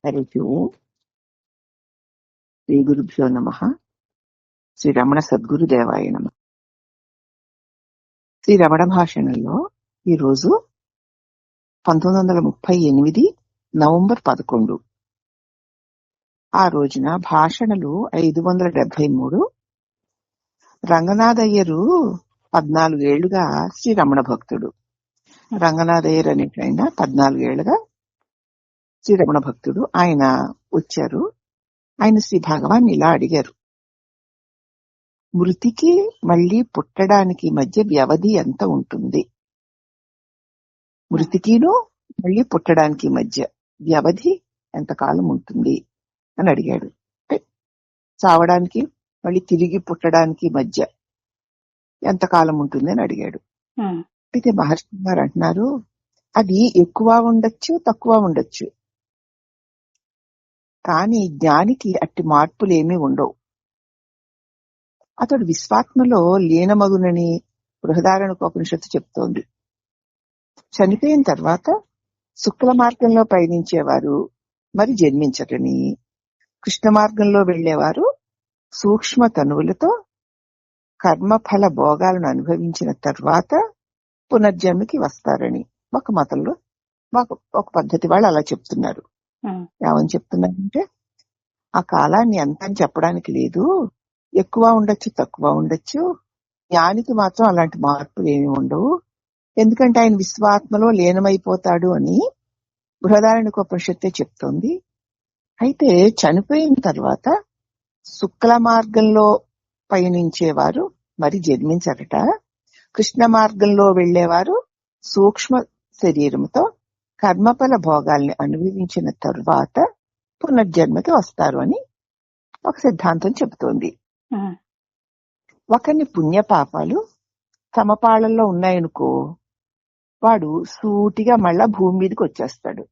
హరి ఓం. శ్రీ గురుభ్యో నమః. శ్రీ రమణ సద్గురుదేవాయ నమః. శ్రీ రమణ భాషణంలో ఈరోజు 1938 నవంబర్ 11. ఆ రోజున భాషణలు 573. రంగనాథయ్యరు 14 ఏళ్లుగా శ్రీ రమణ భక్తుడు. రంగనాథయ్యర్ అనేటైన 14 ఏళ్లుగా శ్రీ రమణ భక్తుడు. ఆయన వచ్చారు. ఆయన శ్రీ భగవాన్ ఇలా అడిగారు, మృతికి మళ్ళీ పుట్టడానికి మధ్య వ్యవధి ఎంత ఉంటుంది? మృతికిను మళ్ళీ పుట్టడానికి మధ్య వ్యవధి ఎంతకాలం ఉంటుంది అని అడిగాడు. చావడానికి మళ్ళీ తిరిగి పుట్టడానికి మధ్య ఎంతకాలం ఉంటుంది అని అడిగాడు. అయితే మహర్షి గారు అంటున్నారు, అది ఎక్కువ ఉండొచ్చు, తక్కువ ఉండొచ్చు, కానీ జ్ఞానికి అట్టి మార్పులేమీ ఉండవు. అతడు విశ్వాత్మలో లీనమగునని బృహదారణ్యోపనిషత్తు చెప్తోంది. చనిపోయిన తర్వాత శుక్ల మార్గంలో పయనించేవారు మరి జన్మించటని, కృష్ణ మార్గంలో వెళ్లేవారు సూక్ష్మ తనువులతో కర్మఫల భోగాలను అనుభవించిన తర్వాత పునర్జన్మకి వస్తారని ఒక మతంలో ఒక పద్ధతి వాళ్ళు అలా చెప్తున్నారు. ఏమని చెప్తున్నారంటే, ఆ కాలాన్ని ఎంత అని చెప్పడానికి లేదు, ఎక్కువ ఉండొచ్చు, తక్కువ ఉండొచ్చు, జ్ఞానికి మాత్రం అలాంటి మార్పులు ఏమి ఉండవు, ఎందుకంటే ఆయన విశ్వాత్మలో లీనమైపోతాడు అని బృహదారణ్యోపనిషత్తే చెప్తోంది. అయితే చనిపోయిన తర్వాత శుక్ల మార్గంలో పయనించేవారు మరి జన్మించరట, కృష్ణ మార్గంలో వెళ్లేవారు సూక్ష్మ శరీరంతో కర్మఫల భోగాల్ని అనుభవించిన తరువాత పునర్జన్మకి వస్తారు అని ఒక సిద్ధాంతం చెబుతోంది. ఒకరిని పుణ్యపాపాలు సమపాళల్లో ఉన్నాయనుకో, వాడు సూటిగా మళ్ళా భూమి మీదకి వచ్చేస్తాడు.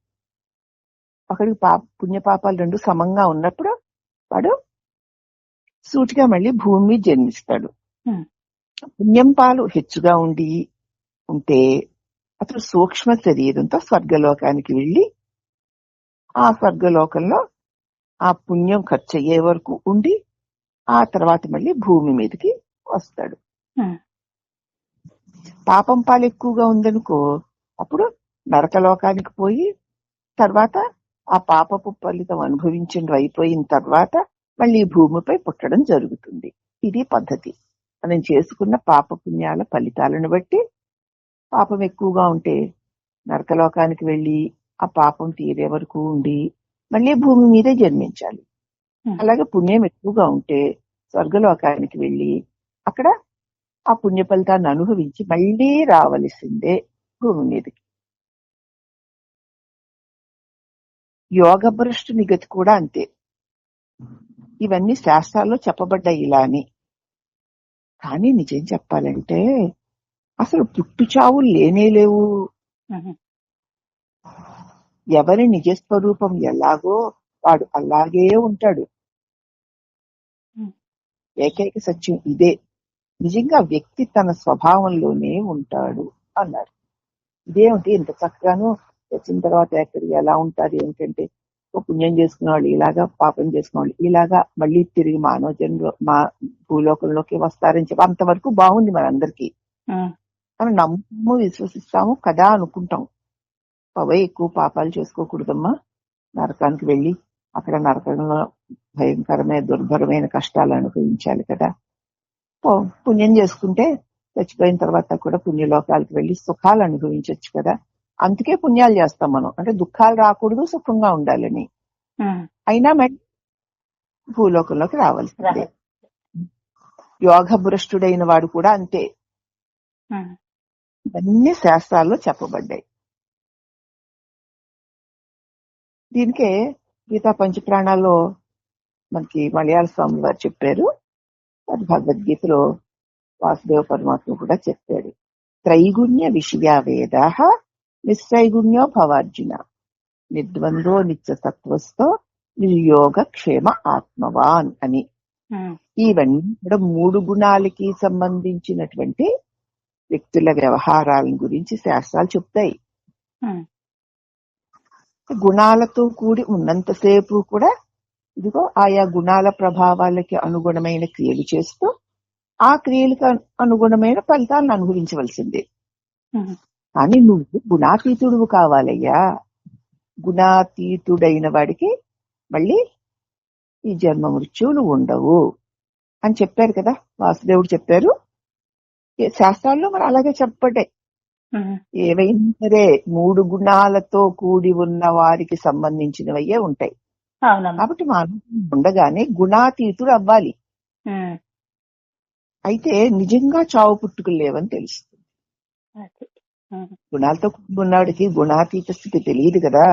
ఒకడికి పుణ్యపాపాలు రెండు సమంగా ఉన్నప్పుడు వాడు సూటిగా మళ్ళీ భూమి మీద జన్మిస్తాడు. పుణ్యం పాలు హెచ్చుగా ఉంటే అతడు సూక్ష్మ శరీరంతో స్వర్గలోకానికి వెళ్లి ఆ స్వర్గలోకంలో ఆ పుణ్యం ఖర్చు అయ్యే వరకు ఉండి ఆ తర్వాత మళ్ళీ భూమి మీదకి వస్తాడు. పాపం పాలు ఎక్కువగా ఉందనుకో, అప్పుడు నరకలోకానికి పోయి తర్వాత ఆ పాపపు ఫలితం అనుభవించడం అయిపోయిన తర్వాత మళ్ళీ భూమిపై పుట్టడం జరుగుతుంది. ఇది పద్ధతి. మనం చేసుకున్న పాప పుణ్యాల ఫలితాలను బట్టి పాపం ఎక్కువగా ఉంటే నరకలోకానికి వెళ్లి ఆ పాపం తీరే వరకు ఉండి మళ్ళీ భూమి మీదే జన్మించాలి. అలాగే పుణ్యం ఎక్కువగా ఉంటే స్వర్గలోకానికి వెళ్లి అక్కడ ఆ పుణ్య ఫలితాన్ని అనుభవించి మళ్లీ రావలసిందే భూమి మీదకి. యోగ భ్రష్టుని గతి కూడా అంతే. ఇవన్నీ శాస్త్రాల్లో చెప్పబడ్డాయి ఇలా అని. కానీ నిజం చెప్పాలంటే అసలు పుట్టు చావులు లేనేలేవు. ఎవరి నిజస్వరూపం ఎలాగో వాడు అలాగే ఉంటాడు. ఏకైక సత్యం ఇదే. నిజంగా వ్యక్తి తన స్వభావంలోనే ఉంటాడు అన్నారు. ఇదేమిటి ఇంత చక్కగాను వచ్చిన తర్వాత ఎక్కడికి ఎలా ఉంటారు ఏమిటంటే, పుణ్యం చేసుకున్న వాళ్ళు ఇలాగా, పాపం చేసుకున్న వాళ్ళు ఇలాగా మళ్ళీ తిరిగి మానవ జన్మ భూలోకంలోకి వస్తారని చెప్పి అంతవరకు బాగుంది మనందరికీ. మనం నమ్ము విశ్వసిస్తాము కదా అనుకుంటాం. ఎక్కువ పాపాలు చేసుకోకూడదమ్మా, నరకానికి వెళ్లి అక్కడ నరకంలో భయంకరమైన దుర్భరమైన కష్టాలు అనుభవించాలి కదా. పుణ్యం చేసుకుంటే చచ్చిపోయిన తర్వాత కూడా పుణ్యలోకాలకు వెళ్లి సుఖాలు అనుభవించవచ్చు కదా. అందుకే పుణ్యాలు చేస్తాం మనం, అంటే దుఃఖాలు రాకూడదు, సుఖంగా ఉండాలని. అయినా మళ్ళీ భూలోకంలోకి రావాల్సిందే. యోగ భ్రష్టుడైన వాడు కూడా అంతే. ఇవన్నీ శాస్త్రాల్లో చెప్పబడ్డాయి. దీనికే గీతా పంచప్రాణాల్లో మనకి మలయాళ స్వామి వారు చెప్పారు. అది భగవద్గీతలో వాసుదేవ పరమాత్మ కూడా చెప్పాడు. త్రైగుణ్య విషయా వేదాః నిస్త్రైగుణ్యో భవార్జున నిర్ద్వంద్వో నిత్య సత్వస్థో నిర్యోగ క్షేమ ఆత్మవాన్ అని. ఇవన్నీ కూడా 3 గుణాలకి సంబంధించినటువంటి వ్యక్తుల వ్యవహారాల గురించి శాస్త్రాలు చెప్తాయి. గుణాలతో కూడి ఉన్నంతసేపు కూడా ఇదిగో ఆయా గుణాల ప్రభావాలకి అనుగుణమైన క్రియలు చేస్తూ ఆ క్రియలకు అనుగుణమైన ఫలితాలను అనుభవించవలసిందే. కానీ నువ్వు గుణాతీతుడు కావాలయ్యా. గుణాతీతుడైన వాడికి మళ్ళీ ఈ జన్మ మృత్యువులు ఉండవు అని చెప్పారు కదా, వాసుదేవుడు చెప్పారు. శాస్త్రాల్లో మరి అలాగే చెప్పబడ్డాయి. ఏవైనా సరే 3 గుణాలతో కూడి ఉన్న వారికి సంబంధించినవయ్యే ఉంటాయి. కాబట్టి మానవుడు ఉండగానే గుణాతీతుడు అవ్వాలి. అయితే నిజంగా చావు పుట్టుకులు లేవని తెలుస్తుంది. గుణాలతో కూడి ఉన్నవాడికి గుణాతీత స్థితి తెలియదు కదా.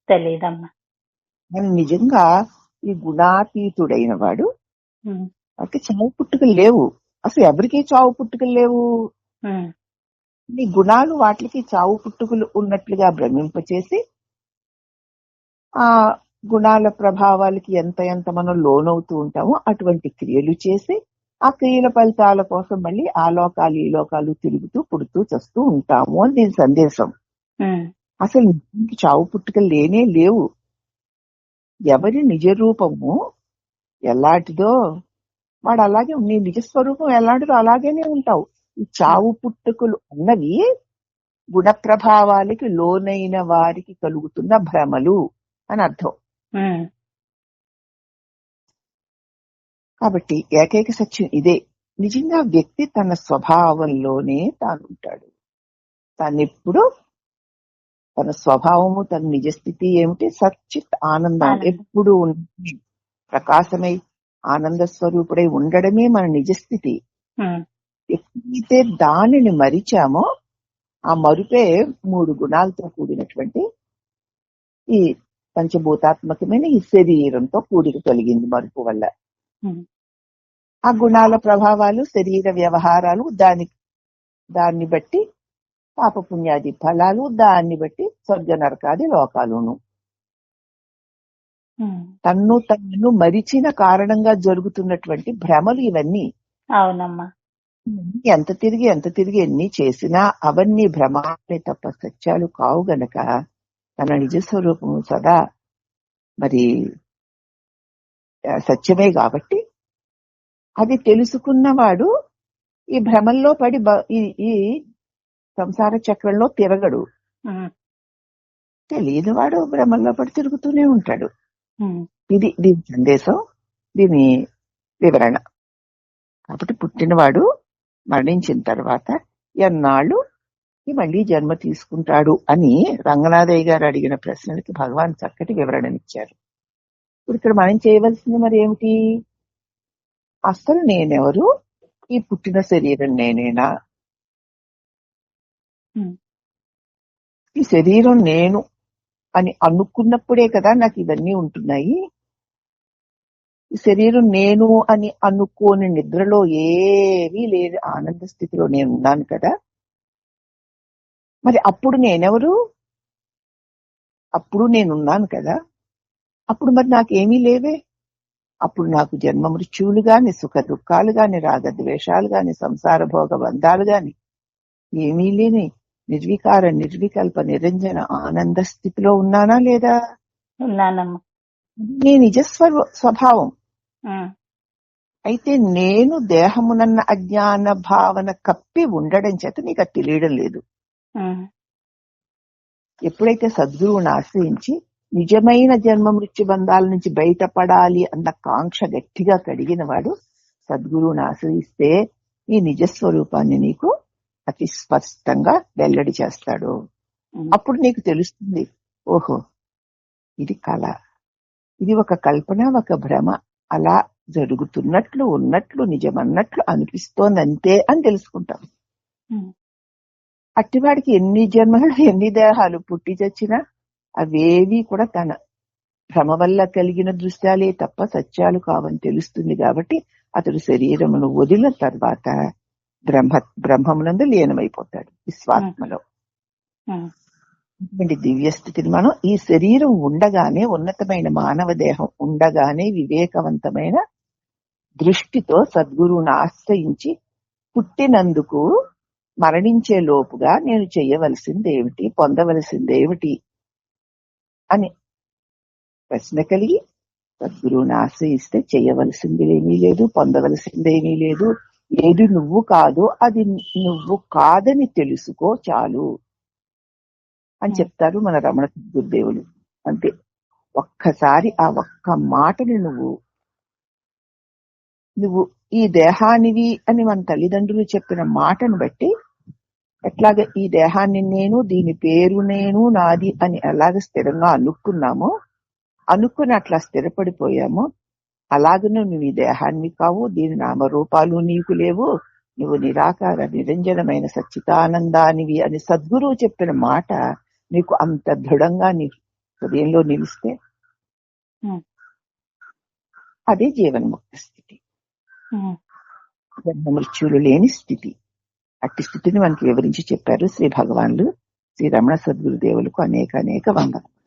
తెలియదమ్మా. నిజంగా ఈ గుణాతీతుడైన వాడు వాడికి చావు పుట్టుకలు లేవు. అసలు ఎవరికి చావు పుట్టుకలు లేవు. ఈ గుణాలు వాటికి చావు పుట్టుకలు ఉన్నట్లుగా భ్రమింపచేసి ఆ గుణాల ప్రభావాలకి ఎంత మనం లోనవుతూ ఉంటామో అటువంటి క్రియలు చేసి ఆ క్రియల ఫలితాల కోసం మళ్ళీ ఆ లోకాలు ఈ లోకాలు తిరుగుతూ పుడుతూ చస్తూ ఉంటాము అని దీని సందేశం. అసలు చావు పుట్టుకలు లేనే లేవు. ఎవరి నిజ రూపము ఎలాంటిదో వాడు అలాగే, నీ నిజస్వరూపం ఎలాంటిదో అలాగేనే ఉంటావు. ఈ చావు పుట్టుకలు అన్నవి గుణ ప్రభావాలకి లోనైన వారికి కలుగుతున్న భ్రమలు అని అర్థం. కాబట్టి ఏకైక సత్యం ఇదే. నిజంగా వ్యక్తి తన స్వభావంలోనే తానుంటాడు. తానెప్పుడు తన స్వభావము, తన నిజస్థితి ఏమిటి? సచ్చిత్ ఆనందం ఎప్పుడు ప్రకాశమై ఆనంద స్వరూపుడై ఉండడమే మన నిజస్థితి. ఎప్పుడైతే దానిని మరిచామో ఆ మరుపే 3 గుణాలతో కూడినటువంటి ఈ పంచభూతాత్మకమైన ఈ శరీరంతో కూడిక కలిగింది మరుపు వల్ల. ఆ గుణాల ప్రభావాలు, శరీర వ్యవహారాలు, దాన్ని బట్టి పాపపుణ్యాది ఫలాలు, దాన్ని బట్టి స్వర్గ నరకాది లోకాలును. తన్ను మరిచిన కారణంగా జరుగుతున్నటువంటి భ్రమలు ఇవన్నీ. అవునమ్మా. ఎంత తిరిగి ఎన్ని చేసినా అవన్నీ భ్రమాలే తప్ప సత్యాలు కావు గనక తన నిజ స్వరూపము సదా మరి సత్యమే కాబట్టి అది తెలుసుకున్నవాడు ఈ భ్రమల్లో పడి ఈ సంసార చక్రంలో తిరగడు. తెలియని వాడు భ్రమల్లో పడి తిరుగుతూనే ఉంటాడు. ఇది దీని సందేశం, దీని వివరణ. కాబట్టి పుట్టినవాడు మరణించిన తర్వాత ఎన్నాళ్ళు మళ్ళీ జన్మ తీసుకుంటాడు అని రంగనాథయ్య గారు అడిగిన ప్రశ్నలకి భగవాన్ చక్కటి వివరణనిచ్చారు. ఇప్పుడు ఇక్కడ మనం చేయవలసింది మరి ఏమిటి? అసలు నేనెవరు? ఈ పుట్టిన శరీరం నేనేనా? ఈ శరీరం నేను అని అనుకున్నప్పుడే కదా నాకు ఇవన్నీ ఉంటున్నాయి. ఈ శరీరం నేను అని అనుకోని నిద్రలో ఏమీ లేదు, ఆనంద స్థితిలో నేను ఉన్నాను కదా. మరి అప్పుడు నేనెవరు? అప్పుడు నేనున్నాను కదా. అప్పుడు మరి నాకేమీ లేవే. అప్పుడు నాకు జన్మ మృత్యువులు గాని, సుఖ దుఃఖాలు గాని, రాగద్వేషాలు గాని, సంసార భోగ బంధాలు గాని ఏమీ లేని నిర్వికార నిర్వికల్ప నిరంజన ఆనంద స్థితిలో ఉన్నానా లేదా? ఉన్నానమ్మా. నీ నిజ స్వభావం. అయితే నేను దేహమునన్న అజ్ఞాన భావన కప్పి ఉండడం చేత నీకు అది తెలియడం లేదు. ఎప్పుడైతే సద్గురువుని ఆశ్రయించి నిజమైన జన్మ మృత్యు బంధాల నుంచి బయటపడాలి అన్న కాంక్ష గట్టిగా కడిగిన వాడు సద్గురువుని ఆశ్రయిస్తే ఈ నిజస్వరూపాన్ని నీకు అతి స్పష్టంగా వెల్లడి చేస్తాడు. అప్పుడు నీకు తెలుస్తుంది, ఓహో ఇది కళ, ఇది ఒక కల్పన, ఒక భ్రమ, అలా జరుగుతున్నట్లు ఉన్నట్లు నిజమన్నట్లు అనిపిస్తోందంతే అని తెలుసుకుంటాం. అట్టివాడికి ఎన్ని జన్మలు ఎన్ని దేహాలు పుట్టి చచ్చినా అవేవి కూడా తన భ్రమ వల్ల కలిగిన దృశ్యాలే తప్ప సత్యాలు కావని తెలుస్తుంది. కాబట్టి అతడు శరీరమును వదిలిన తర్వాత బ్రహ్మమునందు లీనమైపోతాడు విశ్వాత్మలో. ఇటువంటి దివ్య స్థితిని మనం ఈ శరీరం ఉండగానే, ఉన్నతమైన మానవ దేహం ఉండగానే వివేకవంతమైన దృష్టితో సద్గురువును ఆశ్రయించి పుట్టినందుకు మరణించే లోపుగా నేను చెయ్యవలసిందేమిటి, పొందవలసిందేమిటి అని ప్రశ్న కలిగి సద్గురువుని ఆశ్రయిస్తే చేయవలసిందేమీ లేదు, పొందవలసిందేమీ లేదు. ఏది నువ్వు కాదో అది నువ్వు కాదని తెలుసుకో చాలు అని చెప్తారు మన రమణ గురుదేవులు. అంతే. ఒక్కసారి ఆ ఒక్క మాటని నువ్వు ఈ దేహానివి అని మన తల్లిదండ్రులు చెప్పిన మాటను బట్టి ఎట్లాగ ఈ దేహాన్ని నేను, దీని పేరు నేను, నాది అని ఎలాగ స్థిరంగా అనుకున్నామో, అనుకుని అట్లా స్థిరపడిపోయామో, అలాగనే నువ్వు ఈ దేహాన్ని కావు, దీని నామరూపాలు నీకు లేవు, నువ్వు నిరాకార నిరంజనమైన సచ్చితానందానివి అని సద్గురువు చెప్పిన మాట నీకు అంత దృఢంగా నీ హృదయంలో నిలిస్తే అదే జీవన్ముక్త స్థితి, జన్మ మృత్యులు లేని స్థితి. అట్టి స్థితిని మనకి వివరించి చెప్పారు శ్రీ భగవాన్లు. శ్రీ రమణ సద్గురుదేవులకు అనేక వందనములు.